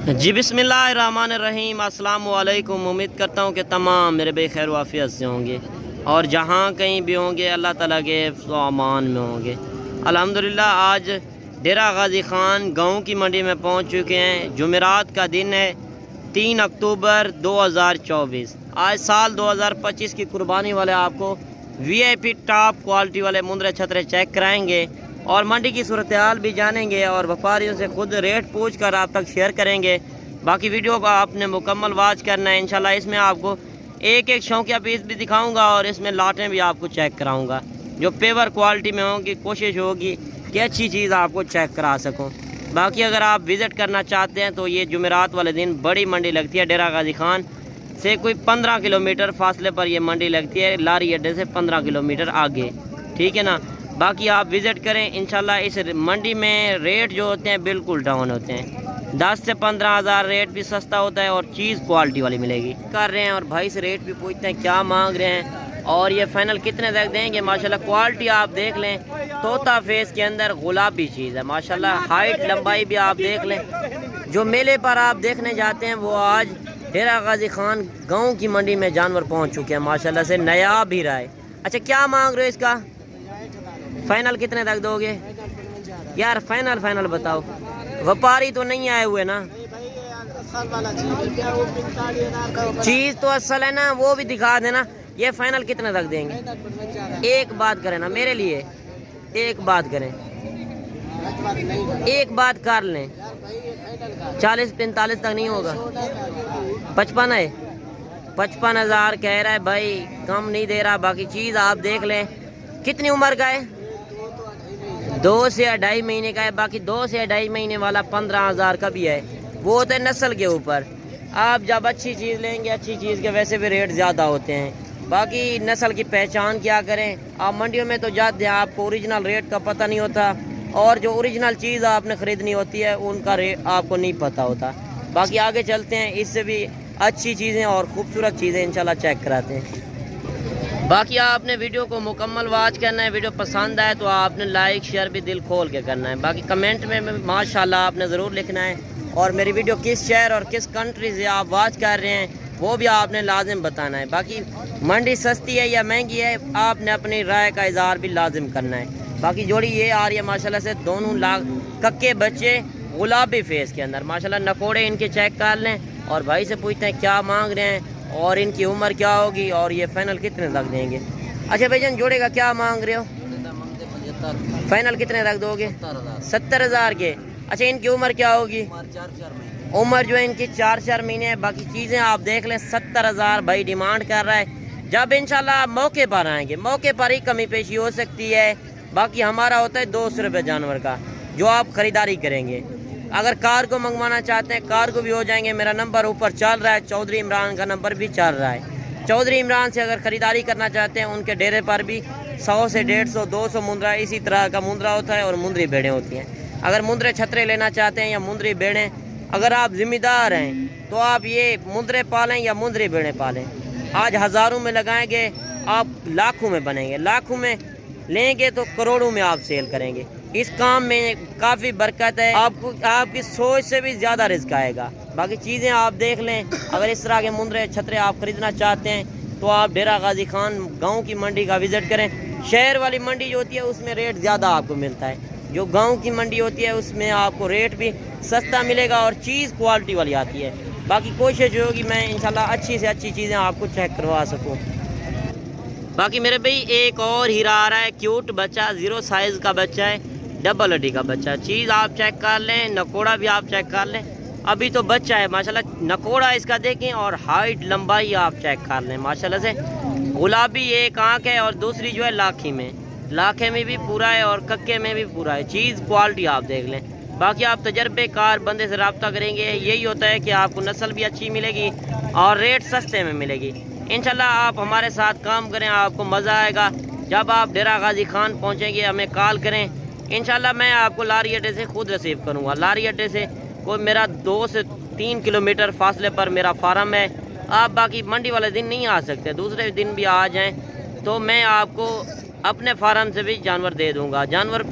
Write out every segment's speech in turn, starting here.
जी बिस्मिल्लाहिर्रहमानिर्रहीम, अस्सलाम वालेकुम। उम्मीद करता हूँ कि तमाम मेरे बेखैर वाफियत से होंगे और जहाँ कहीं भी होंगे अल्लाह ताला के अमान में होंगे। अल्हम्दुलिल्लाह आज डेरा गाजी ख़ान गाँव की मंडी में पहुँच चुके हैं। जुमेरात का दिन है 3 अक्टूबर 2024। आज साल 2025 की कुर्बानी वाले आपको VIP टॉप क्वालिटी वाले मुंदरे छतरे चेक कराएंगे और मंडी की सूरत हाल भी जानेंगे और व्यापारियों से खुद रेट पूछ कर आप तक शेयर करेंगे। बाकी वीडियो को आपने मुकम्मल वॉच करना है। इंशाल्लाह इसमें आपको एक एक शौकिया पीस भी दिखाऊंगा और इसमें लाटें भी आपको चेक कराऊंगा जो पेवर क्वालिटी में होंगी। कोशिश होगी कि अच्छी चीज़ आपको चेक करा सकूं। बाकी अगर आप विज़िट करना चाहते हैं तो ये जुमेरात वाले दिन बड़ी मंडी लगती है। डेरा गाजी ख़ान से कोई 15 किलोमीटर फासले पर ये मंडी लगती है, लारी अड्डे से 15 किलोमीटर आगे, ठीक है ना। बाकी आप विज़िट करें इंशाल्लाह। इस मंडी में रेट जो होते हैं बिल्कुल डाउन होते हैं। 10 से 15 हज़ार रेट भी सस्ता होता है और चीज़ क्वालिटी वाली मिलेगी। कर रहे हैं और भाई से रेट भी पूछते हैं क्या मांग रहे हैं और ये फाइनल कितने तक देंगे। माशाल्लाह क्वालिटी आप देख लें, तोता फेस के अंदर गुलाबी चीज़ है माशाल्लाह। हाइट लंबाई भी आप देख लें। जो मेले पर आप देखने जाते हैं वो आज डेरा गाजी ख़ान गाँव की मंडी में जानवर पहुँच चुके हैं माशाल्लाह से। नया भी रहा है। अच्छा क्या मांग रहे हो इसका? फाइनल कितने तक दोगे यार? फाइनल बताओ। व्यापारी तो नहीं आए हुए ना? चीज तो असल है ना, वो भी दिखा देना। ये फाइनल कितने तक देंगे? एक बात करें ना मेरे लिए, एक बात करें, एक बात कर लें। 40-45 तक नहीं होगा? 55 है? 55 हज़ार कह रहा है भाई, कम नहीं दे रहा। बाकी चीज आप देख लें। कितनी उम्र का है? 2 से 2.5 महीने का है। बाकी 2 से 2.5 महीने वाला 15 हज़ार का भी है। वो होता है नस्ल के ऊपर। आप जब अच्छी चीज़ लेंगे, अच्छी चीज़ के वैसे भी रेट ज़्यादा होते हैं। बाकी नस्ल की पहचान क्या करें। आप मंडियों में तो जाते हैं, आपको ओरिजिनल रेट का पता नहीं होता और जो ओरिजिनल चीज़ आपने ख़रीदनी होती है उनका रेट आपको नहीं पता होता। बाकी आगे चलते हैं, इससे भी अच्छी चीज़ें और ख़ूबसूरत चीज़ें इंशाल्लाह चेक कराते हैं। बाकी आपने वीडियो को मुकम्मल वॉच करना है। वीडियो पसंद आए तो आपने लाइक शेयर भी दिल खोल के करना है। बाकी कमेंट में माशाल्लाह आपने ज़रूर लिखना है और मेरी वीडियो किस शहर और किस कंट्री से आप वॉच कर रहे हैं वो भी आपने लाजिम बताना है। बाकी मंडी सस्ती है या महंगी है आपने अपनी राय का इजहार भी लाजिम करना है। बाकी जोड़ी ये आ रही है माशाल्लाह से, दोनों लाख कक्के बच्चे गुलाबी फेस के अंदर माशाल्लाह। नकोड़े इनके चेक कर लें और भाई से पूछते हैं क्या मांग रहे हैं और इनकी उम्र क्या होगी और ये फाइनल कितने तक देंगे। अच्छा भाईजान जोड़े का क्या मांग रहे हो? फाइनल कितने तक दोगे? 70 हज़ार के। अच्छा इनकी उम्र क्या होगी? उम्र जो है इनकी 4 महीने है। बाकी चीज़ें आप देख लें। 70 हज़ार भाई डिमांड कर रहा है। जब इंशाल्लाह मौके पर आएंगे मौके पर ही कमी पेशी हो सकती है। बाकी हमारा होता है 200 रुपये जानवर का जो आप ख़रीदारी करेंगे। अगर कार को मंगवाना चाहते हैं कार को भी हो जाएंगे। मेरा नंबर ऊपर चल रहा है, चौधरी इमरान का नंबर भी चल रहा है। चौधरी इमरान से अगर ख़रीदारी करना चाहते हैं उनके डेरे पर भी 100 से 150 200 मुंद्रा इसी तरह का मुंद्रा होता है और मुंदरी बेड़ें होती हैं। अगर मुंदरे छतरे लेना चाहते हैं या मुंदरी बेड़ें, अगर आप ज़िम्मेदार हैं तो आप ये मुंदरे पालें या मुंदरी बेड़ें पालें। आज हज़ारों में लगाएंगे आप लाखों में बनेंगे, लाखों में लेंगे तो करोड़ों में आप सेल करेंगे। इस काम में काफ़ी बरकत है। आपको आपकी सोच से भी ज़्यादा रिस्क आएगा। बाकी चीज़ें आप देख लें। अगर इस तरह के मुंदरे छतरे आप ख़रीदना चाहते हैं तो आप डेरा गाजी ख़ान गांव की मंडी का विज़िट करें। शहर वाली मंडी जो होती है उसमें रेट ज़्यादा आपको मिलता है। जो गांव की मंडी होती है उसमें आपको रेट भी सस्ता मिलेगा और चीज़ क्वालिटी वाली आती है। बाकी कोशिश होगी मैं इंशाल्लाह अच्छी से अच्छी चीज़ें आपको चेक करवा सकूँ। बाकी मेरे भाई एक और हीरा आ रहा है, क्यूट बच्चा, 0 साइज़ का बच्चा है, डबल हड्डी का बच्चा। चीज़ आप चेक कर लें, नकोड़ा भी आप चेक कर लें। अभी तो बच्चा है माशाल्लाह। नकोड़ा इसका देखें और हाइट लंबाई आप चेक कर लें माशाल्लाह से। गुलाबी एक आँख है और दूसरी जो है लाखी में, लाखे में भी पूरा है और कक्के में भी पूरा है। चीज़ क्वालिटी आप देख लें। बाकी आप तजर्बेकार बंदे से रब्ता करेंगे, यही होता है कि आपको नस्ल भी अच्छी मिलेगी और रेट सस्ते में मिलेगी। इंशाल्लाह आप हमारे साथ काम करें, आपको मज़ा आएगा। जब आप डेरा गाजी ख़ान पहुँचेंगे हमें कॉल करें। इंशाल्लाह मैं आपको लारी अड्डे से खुद रिसीव करूँगा। लारी अड्डे से कोई मेरा 2 से 3 किलोमीटर फासले पर मेरा फार्म है। आप बाकी मंडी वाले दिन नहीं आ सकते, दूसरे दिन भी आ जाएं तो मैं आपको अपने फार्म से भी जानवर दे दूँगा। जानवर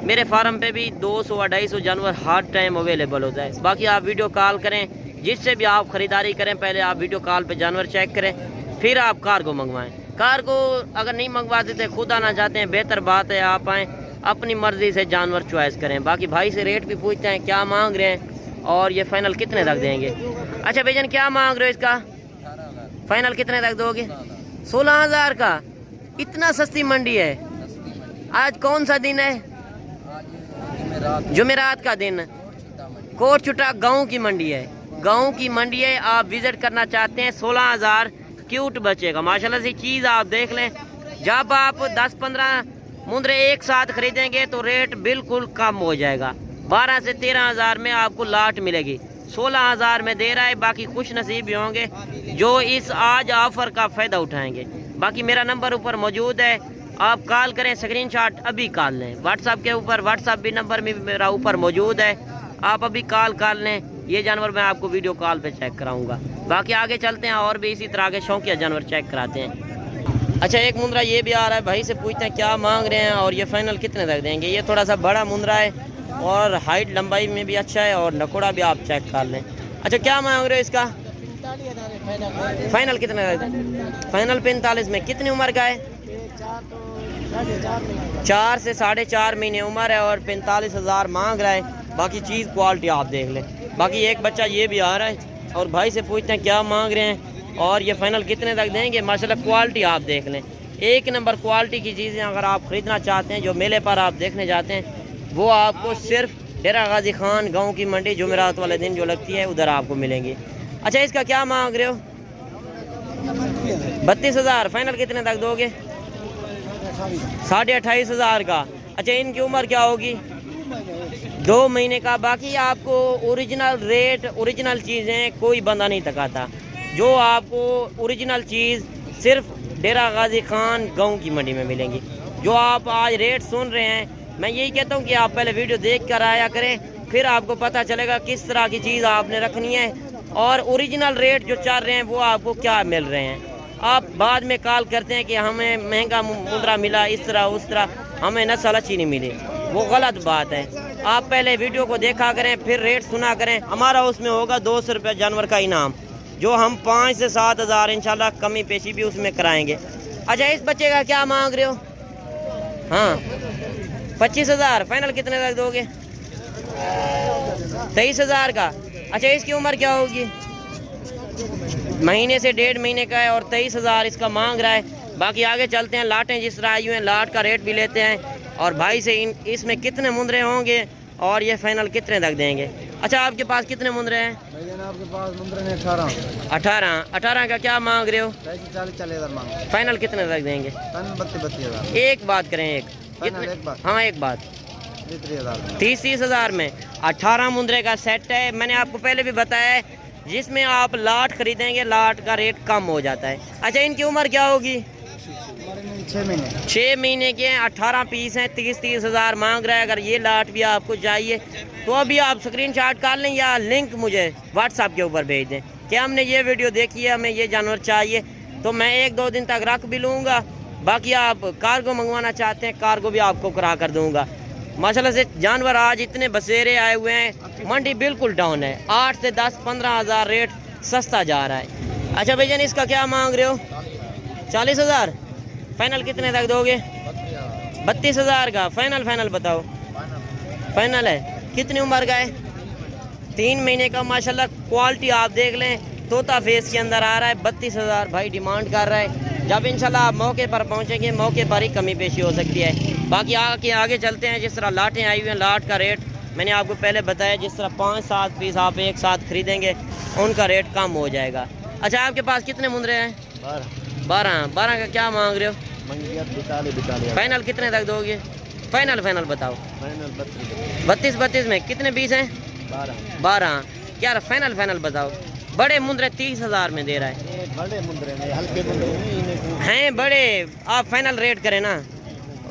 मेरे फार्म पे भी 200-250 जानवर हर टाइम अवेलेबल होता है। बाकी आप वीडियो कॉल करें, जिससे भी आप ख़रीदारी करें पहले आप वीडियो कॉल पे जानवर चेक करें, फिर आप कार्गो मंगवाएं। कार्गो अगर नहीं मंगवाते थे, खुद आना चाहते हैं, बेहतर बात है आप आएँ, अपनी मर्ज़ी से जानवर चॉइस करें। बाकी भाई से रेट भी पूछते हैं क्या मांग रहे हैं और ये फ़ाइनल कितने तक देंगे। अच्छा भाईजान क्या मांग रहे हो इसका? फ़ाइनल कितने तक दोगे? 16,000 का। इतना सस्ती मंडी है। आज कौन सा दिन है? जुमेरात का दिन। कोटचुटा गांव की मंडी है, गांव की मंडी है। आप विजिट करना चाहते हैं, 16,000 क्यूट बचेगा माशाल्लाह से। चीज़ आप देख लें, जब आप 10-15 मुंद्रे एक साथ खरीदेंगे तो रेट बिल्कुल कम हो जाएगा। 12 से 13,000 में आपको लाट मिलेगी, 16,000 में दे रहा है। बाकी खुश नसीब भी होंगे जो इस आज ऑफर का फ़ायदा उठाएंगे। बाकी मेरा नंबर ऊपर मौजूद है, आप कॉल करें, स्क्रीनशॉट अभी कॉल लें। व्हाट्सअप के ऊपर, व्हाट्सअप भी नंबर में मेरा ऊपर मौजूद है, आप अभी कॉल कर लें। ये जानवर मैं आपको वीडियो कॉल पे चेक कराऊंगा। बाकी आगे चलते हैं और भी इसी तरह के शौकिया जानवर चेक कराते हैं। अच्छा एक मुंद्रा ये भी आ रहा है, भाई से पूछते हैं क्या मांग रहे हैं और ये फ़ाइनल कितने तक देंगे। ये थोड़ा सा बड़ा मुंद्रा है और हाइट लंबाई में भी अच्छा है और नकोड़ा भी आप चेक कर लें। अच्छा क्या मांग रहे हो इसका? फ़ाइनल कितने तक? फ़ाइनल 45 में। कितनी उम्र का है? 4 से 4.5 महीने उम्र है और 45,000 मांग रहा है। बाकी चीज़ क्वालिटी आप देख लें। बाकी एक बच्चा ये भी आ रहा है और भाई से पूछते हैं क्या मांग रहे हैं और ये फ़ाइनल कितने तक देंगे। माशाल्लाह क्वालिटी आप देख लें, एक नंबर क्वालिटी की चीज़ें अगर आप ख़रीदना चाहते हैं, जो मेले पर आप देखने जाते हैं, वो आपको सिर्फ डेरा गाजी खान गाँव की मंडी जुमेरात वाले दिन जो लगती है उधर आपको मिलेंगी। अच्छा इसका क्या मांग रहे हो? 32,000। फ़ाइनल कितने तक दोगे? 28,500 का। अच्छा इनकी उम्र क्या होगी? 2 महीने का। बाकी आपको ओरिजिनल रेट, ओरिजिनल चीज़ें कोई बंदा नहीं तकाता। जो आपको ओरिजिनल चीज़ सिर्फ डेरा गाजी खान गाँव की मंडी में मिलेंगी। जो आप आज रेट सुन रहे हैं, मैं यही कहता हूँ कि आप पहले वीडियो देख कर आया करें, फिर आपको पता चलेगा किस तरह की चीज़ आपने रखनी है और ओरिजिनल रेट जो चल रहे हैं वो आपको क्या मिल रहे हैं। आप बाद में कॉल करते हैं कि हमें महंगा मुंद्रा मिला, इस तरह उस तरह, हमें नस्ल अच्छी नहीं मिली, वो गलत बात है। आप पहले वीडियो को देखा करें, फिर रेट सुना करें। हमारा उसमें होगा 200 रुपये जानवर का इनाम, जो हम 5 से 7,000 इंशाल्लाह कमी पेशी भी उसमें कराएंगे। अच्छा इस बच्चे का क्या मांग रहे हो? हाँ 25,000। फ़ाइनल कितने तक दोगे? 23,000 का। अच्छा इसकी उम्र क्या होगी? महीने से 1.5 महीने का है और 23,000 इसका मांग रहा है। बाकी आगे चलते हैं, लाटें जिस तरह आई हुई हैं लाट का रेट भी लेते हैं और भाई से इसमें कितने मुंद्रे होंगे और ये फ़ाइनल कितने तक देंगे। अच्छा आपके पास कितने मुंद्रे हैं? आपके पास मुंद्रे हैं 18। 18 का क्या मांग रहे हो? 40,000 मांग। फ़ाइनल कितने तक देंगे? 32,000। एक बात करें, एक बात। हाँ एक बात, 30,000 में 18 मुंद्रे का सेट है। मैंने आपको पहले भी बताया है, जिसमें आप लाट खरीदेंगे लाट का रेट कम हो जाता है। अच्छा इनकी उम्र क्या होगी? 6 महीने के हैं, 18 पीस हैं, 30,000 मांग रहा है। अगर ये लाट भी आपको चाहिए तो अभी आप स्क्रीनशॉट कर लें या लिंक मुझे व्हाट्सएप के ऊपर भेज दें कि हमने ये वीडियो देखी है, हमें ये जानवर चाहिए, तो मैं 1-2 दिन तक रख भी लूँगा। बाकी आप कार्गो मंगवाना चाहते हैं, कार्गो भी आपको करा कर दूँगा। माशाल्लाह से जानवर आज इतने बसेरे आए हुए हैं, मंडी बिल्कुल डाउन है। 8 से 10-15,000 रेट सस्ता जा रहा है। अच्छा भैया इसका क्या मांग रहे हो? 40,000। फ़ाइनल कितने तक दोगे? 32,000 का। फ़ाइनल बताओ। फ़ाइनल है। कितनी उम्र का है? 3 महीने का। माशाल्लाह क्वालिटी आप देख लें, तोता फेस के अंदर आ रहा है। 32,000 भाई डिमांड कर रहा है। जब इंशाल्लाह आप मौके पर पहुंचेंगे, मौके पर ही कमी पेशी हो सकती है। बाकी आगे चलते हैं। जिस तरह लाटें आई हुई हैं, लाट का रेट मैंने आपको पहले बताया, जिस तरह 5-7 पीस आप एक साथ खरीदेंगे उनका रेट कम हो जाएगा। अच्छा आपके पास कितने मुंद्रे हैं? 12 का क्या मांग रहे हो? 42। फ़ाइनल कितने तक दोगे? फ़ाइनल बताओ। 32 में कितने पीस हैं? 12। क्या फ़ाइनल बताओ। बड़े मुंद्रे 30,000 में दे रहा है। बड़े मुंद्रे में, हल्के मुंद्रे हैं बड़े। आप फ़ाइनल रेट करें ना,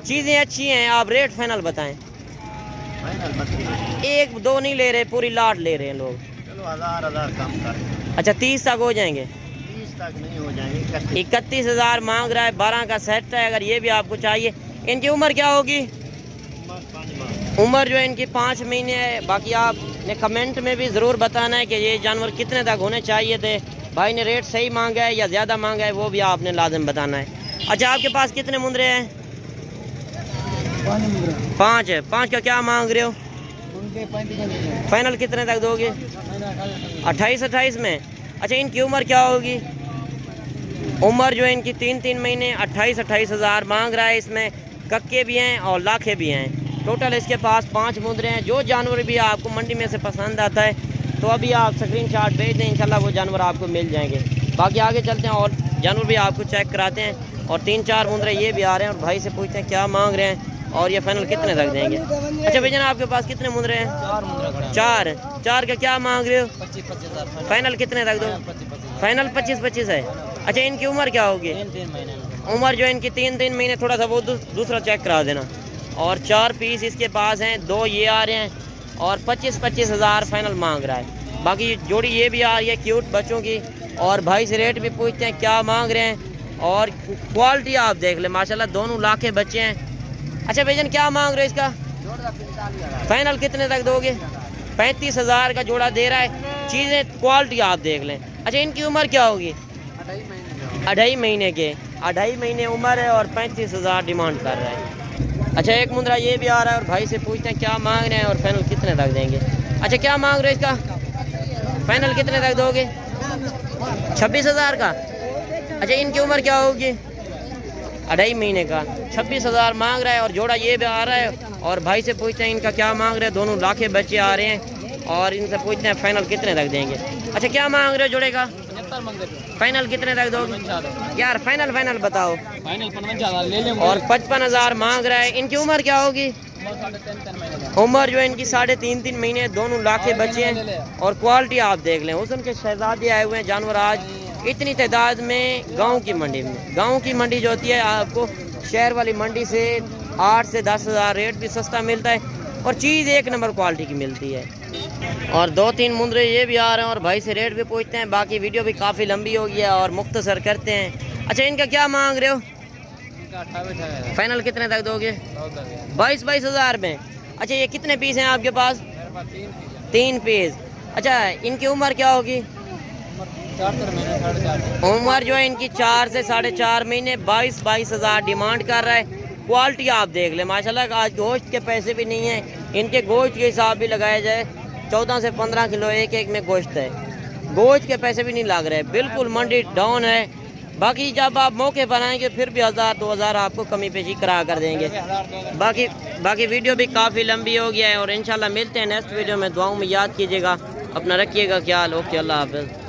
चीज़ें अच्छी हैं, आप रेट फ़ाइनल बताएं। 1-2 नहीं ले रहे, पूरी लाट ले रहे हैं लोग। चलो 1,000 कम कर। अच्छा 30 तक हो जाएंगे? 30 तक नहीं हो जाएंगे। 31,000 मांग रहा है। 12 का सेट है। अगर ये भी आपको चाहिए। इनकी उम्र क्या होगी? उम्र जो है इनकी 5 महीने है। बाकी आपने कमेंट में भी ज़रूर बताना है कि ये जानवर कितने तक होने चाहिए थे। भाई ने रेट सही मांगा है या ज़्यादा मांगा है, वो भी आपने लाजम बताना है। अच्छा, आपके पास कितने मुंदरे हैं? 5 है। 5 का क्या मांग रहे हो? फाइनल कितने तक दोगे? 28 में। अच्छा, इनकी उम्र क्या होगी? उम्र जो है इनकी 3 महीने। 28 हज़ार मांग रहा है। इसमें कक्के भी हैं और लाखे भी हैं। टोटल इसके पास 5 मुंदरे हैं। जो जानवर भी आपको मंडी में से पसंद आता है तो अभी आप स्क्रीनशॉट भेज दें, इंशाल्लाह वो जानवर आपको मिल जाएंगे। बाकी आगे चलते हैं और जानवर भी आपको चेक कराते हैं। और 3-4 मुंदरे ये भी आ रहे हैं और भाई से पूछते हैं क्या मांग रहे हैं और ये फाइनल कितने तक देंगे। अच्छा भैया, आपके पास कितने मुंदरे हैं? 4 का क्या मांग रहे हो? 25,000। फाइनल कितने तक दो? फाइनल 25 है। अच्छा, इनकी उम्र क्या होगी? 3 महीने। उम्र जो है इनकी 3 महीने। थोड़ा सा वो दूसरा चेक करा देना। और 4 पीस इसके पास हैं। 2 ये आ रहे हैं और 25 हज़ार फाइनल मांग रहा है। बाकी जोड़ी ये भी आ रही है क्यूट बच्चों की। और भाई से रेट भी पूछते हैं क्या मांग रहे हैं और क्वालिटी आप देख लें, माशाल्लाह दोनों लाखे बच्चे हैं। अच्छा भैया, क्या मांग रहे हो इसका? फाइनल कितने तक दोगे? 35 हज़ार का जोड़ा दे रहा है। चीज़ें क्वालिटी आप देख लें। अच्छा, इनकी उम्र क्या होगी? 2.5 महीने के। 2.5 महीने उम्र है और 35 हज़ार डिमांड कर रहा है। अच्छा, एक मुंदरा ये भी आ रहा है और भाई से पूछते हैं क्या मांग रहे हैं और फाइनल कितने तक देंगे। अच्छा, क्या मांग रहे हो इसका? फाइनल कितने तक दोगे? 26 हज़ार का। अच्छा, इनकी उम्र क्या होगी? 2.5 महीने का। 26 हज़ार मांग रहा है और जोड़ा ये भी आ रहा है। और भाई से पूछते हैं इनका क्या मांग रहे हैं। दोनों लाखे बच्चे आ रहे हैं और इनसे पूछते हैं फाइनल कितने तक देंगे। अच्छा, क्या मांग रहे हो जोड़े का? फाइनल कितने तक दोगे? यार फाइनल बताओ। और 55 हज़ार मांग रहा है। इनकी उम्र क्या होगी? उम्र जो है इनकी 3.5 महीने। दोनों लाखे बच्चे हैं और क्वालिटी आप देख लें। हुस्न के शहजादे आए हुए हैं जानवर आज इतनी तादाद में गांव की मंडी में। गांव की मंडी जो होती है आपको शहर वाली मंडी से 8 से 10 हज़ार रेट भी सस्ता मिलता है और चीज़ एक नंबर क्वालिटी की मिलती है। और 2-3 मुंदरे ये भी आ रहे हैं और भाई से रेट भी पूछते हैं। बाकी वीडियो भी काफ़ी लंबी हो गई है और मुख्तसर करते हैं। अच्छा, इनका क्या मांग रहे हो? फाइनल कितने तक दोगे? 22 हज़ार में। अच्छा, ये कितने पीस हैं आपके पास? 3 पीस। अच्छा, इनकी उम्र क्या होगी? 4 उम्र जो है इनकी 4 से 4.5 महीने। 22 हज़ार डिमांड कर रहा है। क्वालिटी आप देख लें, माशाल्लाह आज गोश्त के पैसे भी नहीं हैं। इनके गोश्त के हिसाब भी लगाया जाए 14 से 15 किलो एक में गोश्त है। गोश्त के पैसे भी नहीं लग रहे। बिल्कुल मंडी डाउन है। बाकी जब आप मौके पर आएंगे फिर भी 1000-2 हज़ार आपको कमी पेशी करा कर देंगे। बाकी वीडियो भी काफ़ी लंबी हो गया है और इंशाल्लाह मिलते हैं नेक्स्ट वीडियो में। दुआओं में याद कीजिएगा। अपना रखिएगा ख्याल। ओके, अल्लाह हाफ़िज़।